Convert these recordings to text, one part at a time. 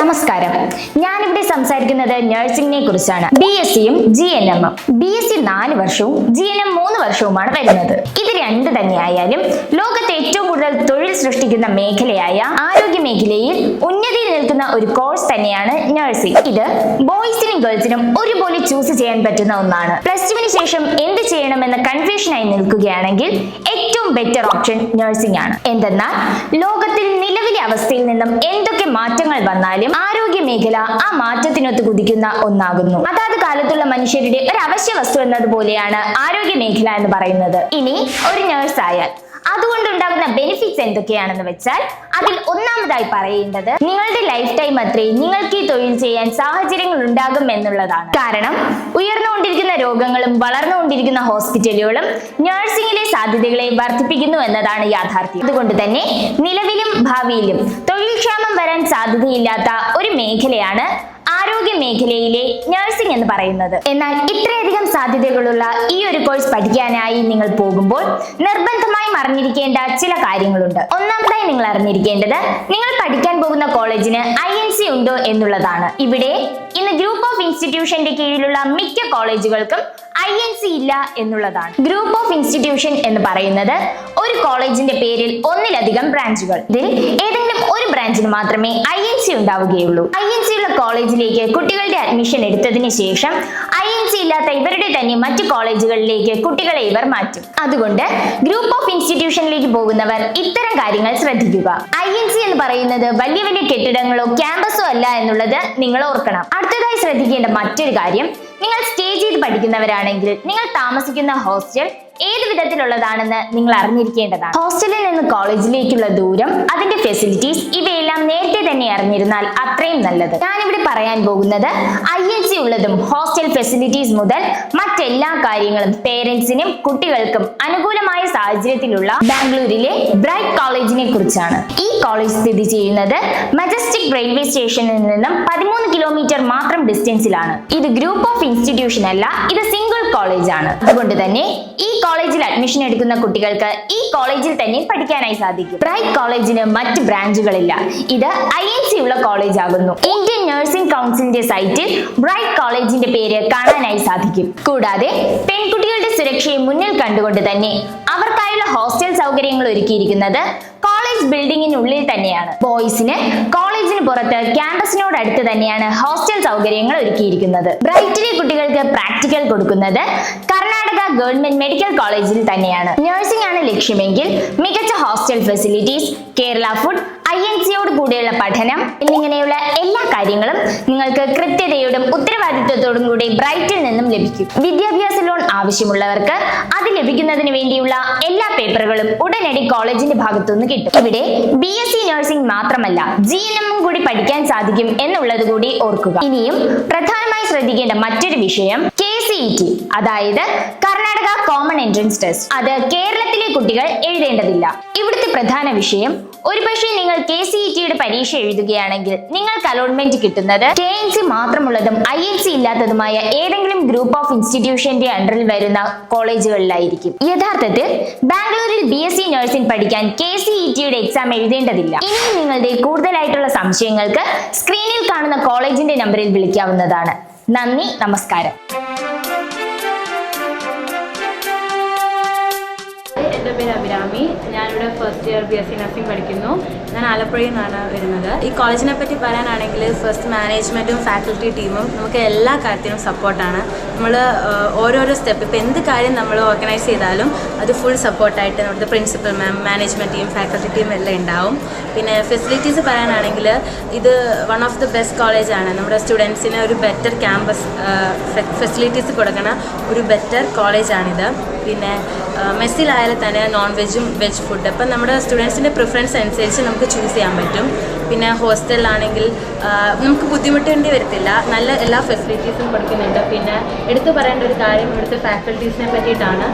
നമസ്കാരം. ഞാനിവിടെ സംസാരിക്കുന്നത് നഴ്സിംഗിനെ കുറിച്ചാണ്. BSc-യും GNM-ഉം. BSc 4 വർഷവും GNM 3 വർഷവുമാണ് വരുന്നത്. ഇത് രണ്ട് തന്നെയായാലും ലോകത്തെ ഏറ്റവും കൂടുതൽ തൊഴിൽ സൃഷ്ടിക്കുന്ന മേഖലയായ ആരോഗ്യ മേഖലയിൽ ഉന്നതിയിൽ നിൽക്കുന്ന ഒരു കോഴ്സ് തന്നെയാണ് നഴ്സിംഗ്. ഇത് ബോയ്സിനും ഗേൾസിനും ഒരുപോലെ ചൂസ് ചെയ്യാൻ പറ്റുന്ന ഒന്നാണ്. +2-ന് ശേഷം എന്ത് ചെയ്യണമെന്ന കൺഫ്യൂഷനായി നിൽക്കുകയാണെങ്കിൽ ഏറ്റവും ബെറ്റർ ഓപ്ഷൻ നഴ്സിംഗ് ആണ്. എന്തെന്നാൽ ലോകത്തിൽ നിലവിലെ അവസ്ഥയിൽ നിന്നും എന്തൊക്കെ മാറ്റങ്ങൾ വന്നാലും ആരോഗ്യ മേഖല ആ മാറ്റത്തിനൊത്ത് കുതിക്കുന്ന ഒന്നാകുന്നു. അതാത് കാലത്തുള്ള മനുഷ്യരുടെ ഒരു അവശ്യ വസ്തു എന്നതുപോലെയാണ് ആരോഗ്യ മേഖല എന്ന് പറയുന്നത്. ഇനി ഒരു നഴ്സ് ആയാൽ അതുകൊണ്ടുണ്ടാകുന്ന ബെനിഫിറ്റ്സ് എന്തൊക്കെയാണെന്ന് വെച്ചാൽ അതിൽ ഒന്നാമതായി പറയേണ്ടത് നിങ്ങളുടെ ലൈഫ് ടൈം അത്രയും നിങ്ങൾക്ക് ഈ തൊഴിൽ ചെയ്യാൻ സാഹചര്യങ്ങൾ ഉണ്ടാകും എന്നുള്ളതാണ്. കാരണം ഉയർന്നുകൊണ്ടിരിക്കുന്ന രോഗങ്ങളും വളർന്നുകൊണ്ടിരിക്കുന്ന ഹോസ്പിറ്റലുകളും നഴ്സിംഗിലെ സാധ്യതകളെ വർദ്ധിപ്പിക്കുന്നു എന്നതാണ് യാഥാർത്ഥ്യം. അതുകൊണ്ട് തന്നെ നിലവിലും ഭാവിയിലും തൊഴിൽ ക്ഷാമം വരാൻ സാധ്യതയില്ലാത്ത ഒരു മേഖലയാണ് ആരോഗ്യ മേഖലയിലെ നഴ്സിംഗ് എന്ന് പറയുന്നത്. എന്നാൽ ഇത്രയധികം സാധ്യതകളുള്ള ഈ ഒരു കോഴ്സ് പഠിക്കാനായി നിങ്ങൾ പോകുമ്പോൾ നിർബന്ധമായും അറിഞ്ഞിരിക്കേണ്ട ചില കാര്യങ്ങളുണ്ട്. ഒന്നാമതായി നിങ്ങൾ അറിഞ്ഞിരിക്കേണ്ടത് നിങ്ങൾ പഠിക്കാൻ പോകുന്ന കോളേജിന് INC ഉണ്ടോ എന്നുള്ളതാണ്. ഇവിടെ ഇന്ന് ഗ്രൂപ്പ് ഓഫ് ഇൻസ്റ്റിറ്റ്യൂഷന്റെ കീഴിലുള്ള മിക്ക കോളേജുകൾക്കും INC ഇല്ല എന്നുള്ളതാണ്. ഗ്രൂപ്പ് ഓഫ് ഇൻസ്റ്റിറ്റ്യൂഷൻ എന്ന് പറയുന്നത് ഒരു കോളേജിന്റെ പേരിൽ ഒന്നിലധികം ബ്രാഞ്ചുകൾ. ഇതിൽ ഏതെങ്കിലും ഒരു ബ്രാഞ്ചിന് മാത്രമേ INC ഉണ്ടാവുകയുള്ളൂ. INC ഉള്ള കോളേജിലേക്ക് കുട്ടികളുടെ അഡ്മിഷൻ എടുത്തതിന് ശേഷം INC ഇല്ലാത്ത ഇവരുടെ തന്നെ മറ്റു കോളേജുകളിലേക്ക് കുട്ടികളെ ഇവർ മാറ്റും. അതുകൊണ്ട് ഗ്രൂപ്പ് ഓഫ് ഇൻസ്റ്റിറ്റ്യൂഷനിലേക്ക് പോകുന്നവർ ഇത്തരം കാര്യങ്ങൾ ശ്രദ്ധിക്കുക. INC എന്ന് പറയുന്നത് വലിയ വലിയ കെട്ടിടങ്ങളോ ക്യാമ്പസോ അല്ല എന്നുള്ളത് നിങ്ങൾ ഓർക്കണം. അടുത്തതായി ശ്രദ്ധിക്കേണ്ട മറ്റൊരു കാര്യം, നിങ്ങൾ സ്റ്റേ ചെയ്ത് പഠിക്കുന്നവരാണെങ്കിൽ നിങ്ങൾ താമസിക്കുന്ന ഹോസ്റ്റൽ ഏത് വിധത്തിലുള്ളതാണെന്ന് നിങ്ങൾ അറിഞ്ഞിരിക്കേണ്ടതാണ്. ഹോസ്റ്റലിൽ നിന്ന് കോളേജിലേക്കുള്ള ദൂരം, അതിന്റെ ഫെസിലിറ്റീസ് ഇവയെല്ലാം നേരത്തെ തന്നെ അറിഞ്ഞിരുന്നാൽ അത്രയും നല്ലത്. ഞാനിവിടെ പറയാൻ പോകുന്നത് INC ഉള്ളതും ഹോസ്റ്റൽ ഫെസിലിറ്റീസ് മുതൽ മറ്റെല്ലാ കാര്യങ്ങളും പേരൻസിനും കുട്ടികൾക്കും അനുകൂലമായ സാഹചര്യത്തിലുള്ള ബാംഗ്ലൂരിലെ ബ്രൈറ്റ് കോളേജിനെ കുറിച്ചാണ്. ഈ കോളേജ് സ്ഥിതി ചെയ്യുന്നത് മജസ്റ്റിക് റെയിൽവേ സ്റ്റേഷനിൽ നിന്നും 13 കിലോമീറ്റർ മാത്രം ഡിസ്റ്റൻസിലാണ്. ഇത് ഗ്രൂപ്പ് ഓഫ് ഇൻസ്റ്റിറ്റ്യൂഷൻ അല്ല, ഇത് സിംഗിൾ കോളേജ് ആണ്. അതുകൊണ്ട് തന്നെ ഈ കോളേജിൽ അഡ്മിഷൻ എടുക്കുന്ന കുട്ടികൾക്ക് ഈ കോളേജിൽ തന്നെ പഠിക്കാനായി സാധിക്കും. ബ്രൈറ്റ് കോളേജിന് മറ്റ് ബ്രാഞ്ചുകളില്ല. ഇത് INC ഉള്ള കോളേജ് ആകുന്നു. ഇന്ത്യൻ നഴ്സിംഗ് കൗൺസിലിന്റെ സൈറ്റിൽ ബ്രൈറ്റ് കോളേജിന്റെ പേര് കാണാനായി സാധിക്കും. കൂടാതെ പെൺകുട്ടികളുടെ സുരക്ഷയെ മുന്നിൽ കണ്ടുകൊണ്ട് തന്നെ അവർക്കായുള്ള ഹോസ്റ്റൽ സൗകര്യങ്ങൾ ഒരുക്കിയിരിക്കുന്നത് കോളേജ് ബിൽഡിങ്ങിനുള്ളിൽ തന്നെയാണ്. ബോയ്സിന് കോളേജിന് പുറത്ത് ക്യാമ്പസിനോട് അടുത്ത് തന്നെയാണ് ഹോസ്റ്റൽ സൗകര്യങ്ങൾ ഒരുക്കിയിരിക്കുന്നത്. ബ്രൈറ്റിലെ കുട്ടികൾക്ക് പ്രാക്ടിക്കൽ കൊടുക്കുന്നത് കർണാടക ഗവൺമെന്റ് മെഡിക്കൽ കോളേജിൽ തന്നെയാണ്. നഴ്സിംഗ് ആണ് ലക്ഷ്യമെങ്കിൽ മികച്ച ഹോസ്റ്റൽ ഫെസിലിറ്റീസ്, കേരള ഫുഡ്, INC-യോട് കൂടിയുള്ള പഠനം എന്നിങ്ങനെയുള്ള എല്ലാ കാര്യങ്ങളും നിങ്ങൾക്ക് കൃത്യതയോടും ഉത്തരവാദിത്വത്തോടും കൂടി ബ്രൈറ്റിൽ നിന്നും ലഭിക്കും. വിദ്യാഭ്യാസ ലോൺ ആവശ്യമുള്ളവർക്ക് അത് ലഭിക്കുന്നതിന് വേണ്ടിയുള്ള എല്ലാ പേപ്പറുകളും ഉടനടി കോളേജിന്റെ ഭാഗത്തുനിന്ന് കിട്ടും. ഇവിടെ BSc നഴ്സിംഗ് മാത്രമല്ല GNM-ഉം കൂടി പഠിക്കാൻ സാധിക്കും എന്നുള്ളത് കൂടി ഓർക്കുക. ഇനിയും പ്രധാനമായി ശ്രദ്ധിക്കേണ്ട മറ്റൊരു വിഷയം KCET, അതായത് കർണാടക കോമൺ എൻട്രൻസ് ടെസ്റ്റ്. അത് കേരളത്തിലെ കുട്ടികൾ എഴുതേണ്ടതില്ല. ഇവിടുത്തെ പ്രധാന വിഷയം, ഒരുപക്ഷെ നിങ്ങൾ KCET-യുടെ പരീക്ഷ എഴുതുകയാണെങ്കിൽ നിങ്ങൾക്ക് അലോട്ട്മെന്റ് കിട്ടുന്നത് KNC മാത്രമുള്ളതും INC ഇല്ലാത്തതുമായ ഏതെങ്കിലും ഗ്രൂപ്പ് ഓഫ് ഇൻസ്റ്റിറ്റ്യൂഷന്റെ അണ്ടറിൽ വരുന്ന കോളേജുകളിലായിരിക്കും. യഥാർത്ഥത്തിൽ ബാംഗ്ലൂരിൽ BSc നഴ്സിംഗ് പഠിക്കാൻ KCET-യുടെ എക്സാം എഴുതേണ്ടതില്ല. ഇനിയും നിങ്ങളുടെ കൂടുതലായിട്ടുള്ള സംശയങ്ങൾക്ക് സ്ക്രീനിൽ കാണുന്ന കോളേജിന്റെ നമ്പറിൽ വിളിക്കാവുന്നതാണ്. നന്ദി, നമസ്കാരം. എൻ്റെ പേര് അഭിരാമി. ഞാനിവിടെ ഫസ്റ്റ് ഇയർ BSc നഴ്സിംഗ് പഠിക്കുന്നു. ഞാൻ ആലപ്പുഴയിൽ നിന്നാണ് വരുന്നത്. ഈ കോളേജിനെ പറ്റി പറയാനാണെങ്കിൽ ഫസ്റ്റ് മാനേജ്മെൻറ്റും ഫാക്കൽറ്റി ടീമും നമുക്ക് എല്ലാ കാര്യത്തിനും സപ്പോർട്ടാണ്. നമ്മൾ ഓരോരോ സ്റ്റെപ്പ്, ഇപ്പോൾ എന്ത് കാര്യം നമ്മൾ ഓർഗനൈസ് ചെയ്താലും അത് ഫുൾ സപ്പോർട്ടായിട്ട് നമ്മുടെ പ്രിൻസിപ്പൽ മാം, മാനേജ്മെൻറ്റ് ടീം, ഫാക്കൽറ്റി ടീം എല്ലാം ഉണ്ടാവും. പിന്നെ ഫെസിലിറ്റീസ് പറയാനാണെങ്കിൽ ഇത് വൺ ഓഫ് ദി ബെസ്റ്റ് കോളേജാണ്. നമ്മുടെ സ്റ്റുഡൻസിന് ഒരു ബെറ്റർ ക്യാമ്പസ് ഫെസിലിറ്റീസ് കൊടുക്കുന്ന ഒരു ബെറ്റർ കോളേജാണിത്. പിന്നെ മെസ്സിലായാലും തന്നെ നോൺ വെജും വെജ് ഫുഡ്, അപ്പം നമ്മുടെ സ്റ്റുഡൻസിൻ്റെ പ്രിഫറൻസ് അനുസരിച്ച് നമുക്ക് ചൂസ് ചെയ്യാൻ പറ്റും. പിന്നെ ഹോസ്റ്റലിലാണെങ്കിൽ നമുക്ക് ബുദ്ധിമുട്ടേണ്ടി വരത്തില്ല, നല്ല എല്ലാ ഫെസിലിറ്റീസും കൊടുക്കുന്നുണ്ട്. പിന്നെ എടുത്തു പറയേണ്ട ഒരു കാര്യം ഇവിടുത്തെ ഫാക്കൽറ്റീസിനെ പറ്റിയിട്ടാണ്.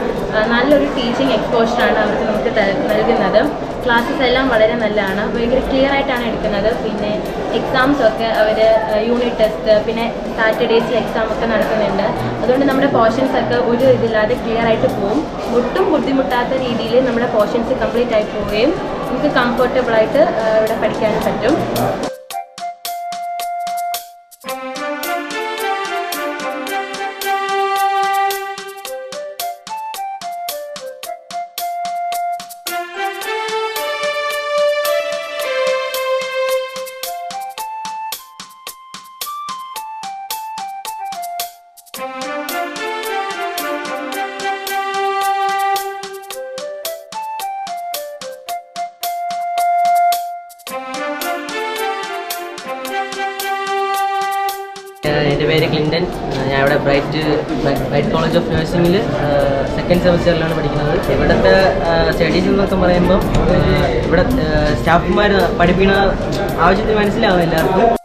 നല്ലൊരു ടീച്ചിങ് എക്സ്പോഷറാണ് അവർക്ക് നമുക്ക് നൽകുന്നത്. ക്ലാസ്സസ് എല്ലാം വളരെ നല്ലതാണ്, ഭയങ്കര ക്ലിയർ ആയിട്ടാണ് എടുക്കുന്നത്. പിന്നെ എക്സാംസൊക്കെ അവർ യൂണിറ്റ് ടെസ്റ്റ്, പിന്നെ സാറ്റർഡേസിൽ എക്സാം ഒക്കെ നടക്കുന്നുണ്ട്. അതുകൊണ്ട് നമ്മുടെ പോർഷൻസൊക്കെ ഒരു ഇതില്ലാതെ ക്ലിയർ ആയിട്ട് പോവും. ഒട്ടും ബുദ്ധിമുട്ടാത്ത രീതിയിൽ നമ്മുടെ പോർഷൻസ് കംപ്ലീറ്റ് ആയി പോവുകയും നമുക്ക് കംഫർട്ടബിളായിട്ട് ഇവിടെ പഠിക്കാനും പറ്റും. എൻ്റെ പേര് ക്ലിൻറ്റൻ. ഞാൻ ഇവിടെ ബ്രൈറ്റ് കോളേജ് ഓഫ് നഴ്സിംഗിൽ സെക്കൻഡ് സെമസ്റ്ററിലാണ് പഠിക്കുന്നത്. ഇവിടുത്തെ സ്റ്റഡീസ് എന്നൊക്കെ പറയുമ്പോൾ ഇവിടെ സ്റ്റാഫുമാർ പഠിപ്പിക്കുന്ന ആവശ്യത്തിന് മനസ്സിലാവും എല്ലാവർക്കും.